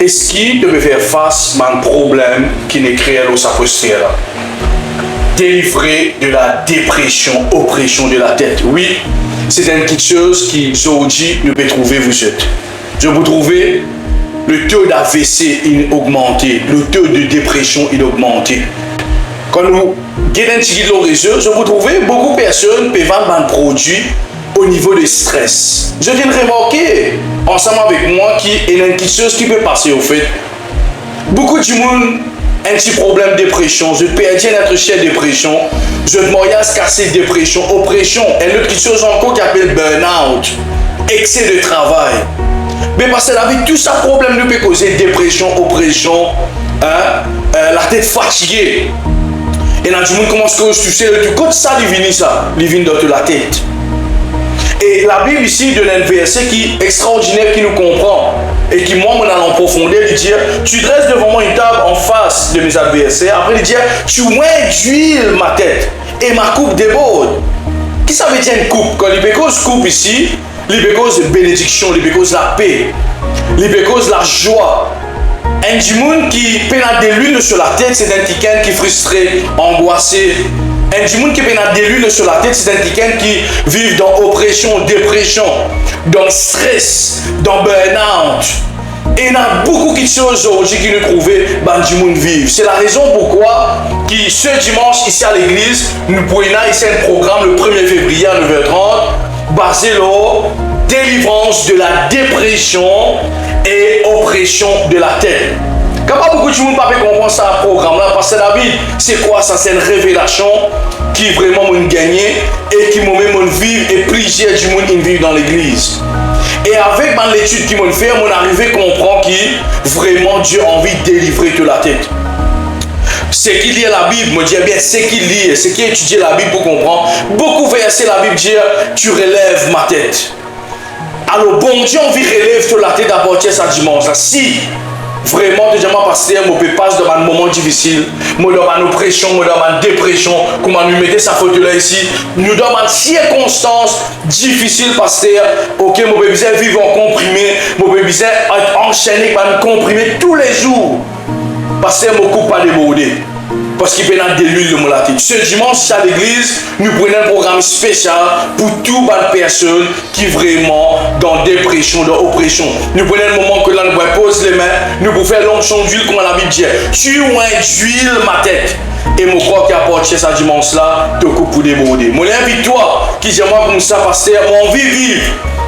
Est-ce qui te peut faire face à un problème qui n'est créé au sapostère? Délivré de la dépression, oppression de la tête. Oui, c'est une petite chose qui aujourd'hui ne peut trouver vous êtes. Je vous trouvez le taux d'AVC il augmenté, le taux de dépression il augmenté. Quand nous regardons le réseau, je vous trouvez beaucoup de personnes peuvent vendre un produit au niveau du stress. Je viens de remarquer ensemble avec moi qu'il y a une petite chose qui peut passer au fait. Beaucoup de monde un petit problème de dépression, je perds notre chère dépression, je moyage cassé dépression, oppression, et une autre chose encore qui appelle burn-out, excès de travail. Mais parce que la vie, tout ça problème ne peut causer dépression, oppression, la tête fatiguée. Et là, tout le monde commence à se toucher, tout ça, il vient dans la tête. Et la Bible ici de un verset qui est extraordinaire, qui nous comprend et qui, moi, en profondeur, il dit tu dresses devant moi une table en face de mes adversaires. Après, il dit tu d'huile ma tête et ma coupe déborde. Qui ça veut dire une coupe? Quand il cause coupe ici, il cause bénédiction, il cause la paix, il cause la joie. Un monde qui pénale de l'huile sur la tête, c'est un ticket qui est frustré, angoissé. Un monde qui pénale de l'huile sur la tête, c'est un ticket qui vit dans oppression, dépression, dans stress, dans burn-out. Et il y a beaucoup de choses aujourd'hui qui nous trouvent dans le monde vivre. C'est la raison pourquoi ce dimanche ici à l'église, nous pourrions ici un programme le 1er février à 9h30 basé sur délivrance de la dépression et oppression de la tête. Quand pas beaucoup de monde ne comprendre ça programme là parce que la vie c'est quoi ça? C'est une révélation qui vraiment m'a gagné et qui m'a même vivre et plusieurs du monde qui vivent dans l'église. Et avec l'étude qui m'a fait, mon arrivé comprend que vraiment Dieu a envie de délivrer de la tête. C'est qui lit la Bible, me dit bien, c'est qui lit, c'est qui étudie la Bible pour comprendre. Beaucoup versets la Bible dit tu relèves ma tête. Alors bon Dieu envie relève de la tête à partir de ce dimanche. Si vraiment déjà ma pasteur me peut passer dans un moment difficile, me dans une oppression, me dans une dépression, comment nous mettre sa faute là ici, nous dans une circonstance difficile pasteur, ok, me peut besoin vivre en comprimé, me peut besoin être enchaîné par un comprimé tous les jours. Pasteur me coupe pas déborder. Parce qu'il peut y avoir de l'huile de la tête. Ce dimanche, à l'église, nous prenons un programme spécial pour toutes les personnes qui sont vraiment dans dépression, dans oppression. Nous prenons un moment que là, nous poser les mains, nous pouvons faire l'onction d'huile, comme la Bible dit. Tu d'huile ma tête. Et mon corps qui apporte ce dimanche-là, te coupe pour déborder. Mon invite-toi, qui dit moi comme ça, pasteur, mon envie vivre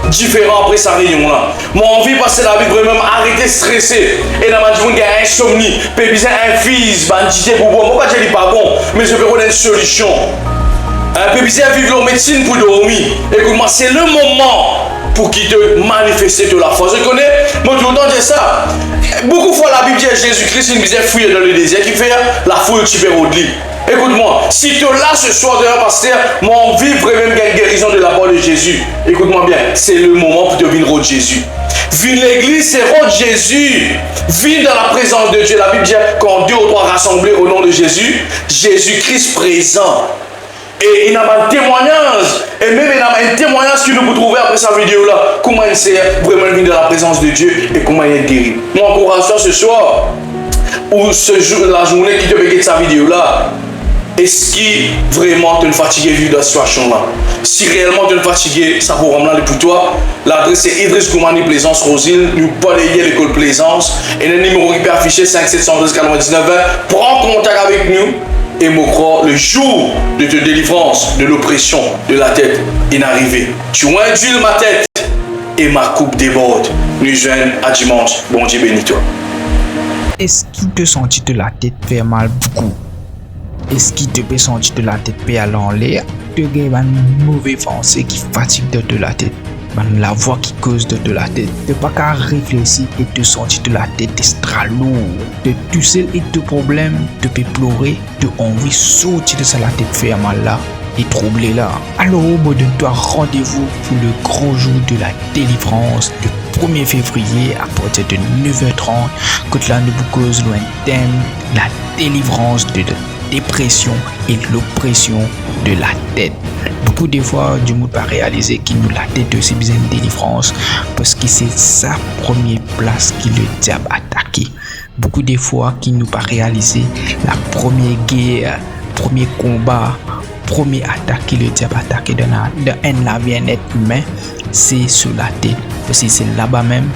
différent après sa réunion là. Mon envie passer la vie vraiment arrêter stressé. Et dans ma journée, il y a insomnie, peut besoin un fils, bandité pour bon. Pourquoi je dis pas bon, mais je peux donner une solution. Un peu besoin vivre la médecine pour dormir. Écoute-moi, c'est le moment pour qu'il te manifeste de la force. Je connais, moi tout le temps je dis ça. Beaucoup de fois la Bible dit Jésus-Christ, il disait fouiller dans le désert, qui fait la foule tibéro de lit. Écoute-moi, si tu es là ce soir de la pasteur, moi envie vraiment une guérison de la part de Jésus. Écoute-moi bien, c'est le moment pour te venir au Jésus. Viens l'église, c'est roi Jésus. Viens dans la présence de Dieu. La Bible dit quand deux ou trois rassemblés au nom de Jésus, Jésus-Christ présent. Et il y a un témoignage, et même il y a un témoignage que nous pouvons trouver après cette vidéo-là. Comment il s'est vraiment venu dans la présence de Dieu et comment il est guéri. Moi, encourage toi ce soir, ou ce jour, la journée qui te regarde cette vidéo-là. Est-ce qui vraiment te fatigué vu dans cette situation-là? Si réellement tu es fatigué, ça pour ramener pour toi. L'adresse est Idriss Goumani Plaisance Rosine. Nous balayons l'école Plaisance. Et le numéro qui peut afficher 5712 99 20. Prends contact avec nous. Et me crois, le jour de ta délivrance, de l'oppression de la tête est arrivé. Tu induis ma tête et ma coupe déborde. Nous joignons à dimanche. Bon Dieu bénis toi. Est-ce qu'il te sentit de la tête faire mal beaucoup? Est-ce qu'il te peut sentir de la tête faire aller en l'air? Tu as une mauvaise pensée qui fatigue de la tête. La voix qui cause de la tête. Tu n'as pas qu'à réfléchir et te sentir de la tête extra lourd. De tout seul et de problèmes, tu peux pleurer, tu as envie de sortir de la tête faire mal là et troubler là. Alors, donne-toi rendez-vous pour le grand jour de la délivrance le 1er février à partir de 9h30. Quand là, nous vous cause un thème, la délivrance de la dépression et l'oppression de la tête. Beaucoup de fois, du monde va réaliser qu'il nous la tête aussi besoin de délivrance parce que c'est sa première place que le diable attaque. attaquer. Beaucoup de fois qui nous pas réaliser la première guerre, premier combat, premier attaque que le diable attaque dans un bien-être humain, c'est sur la tête. Parce que c'est là-bas même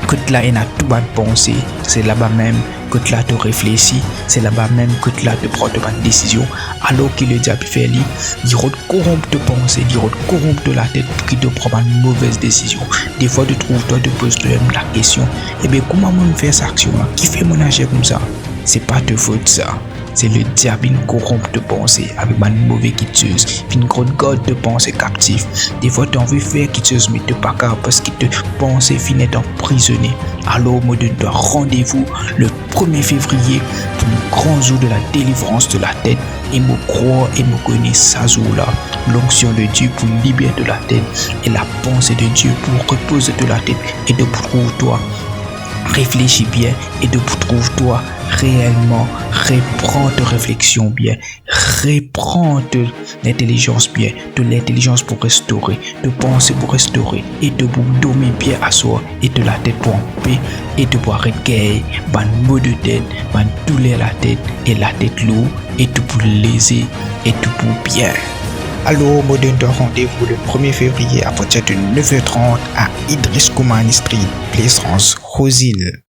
que tu as tout bonne pensée, c'est là-bas même que tu as te réfléchir, c'est là-bas même que tu as te prendre de bonnes décisions. Alors que le diable fait lui, il corrompt de pensée, il corrompt de la tête pour qu'il te prenne une mauvaise décision. Des fois, tu trouves, toi, tu poses toi-même la question, eh bien, comment on fait cette action-là? Qui fait mon agir comme ça? C'est pas de faute ça. C'est le diable qui corrompt de pensée avec une mauvaise quitteuse, une grande garde de pensée captive. Des fois, tu as envie de faire quitteuse, mais tu n'es pas capable parce que te pensée finit emprisonnée. Alors, moi, je dois rendez-vous le 1er février pour le grand jour de la délivrance de la tête. Et me croire et me connaître ça jour-là. L'onction de Dieu pour libérer de la tête et la pensée de Dieu pour reposer de la tête et de trouver toi. Réfléchis bien et de trouver toi réellement, reprends ta réflexion bien, reprends de l'intelligence bien, de l'intelligence pour restaurer, de penser pour restaurer, et de dormir bien à soi, et de la tête pour en paix, et de boire gay, ban mot de tête, ban douleur la tête, et la tête lourde, et tout pour léser, et tout pour bien. Alors, moi donne rendez-vous le 1er février à partir de 9h30 à Idriss Koumani Street, Plaisance, Rosine.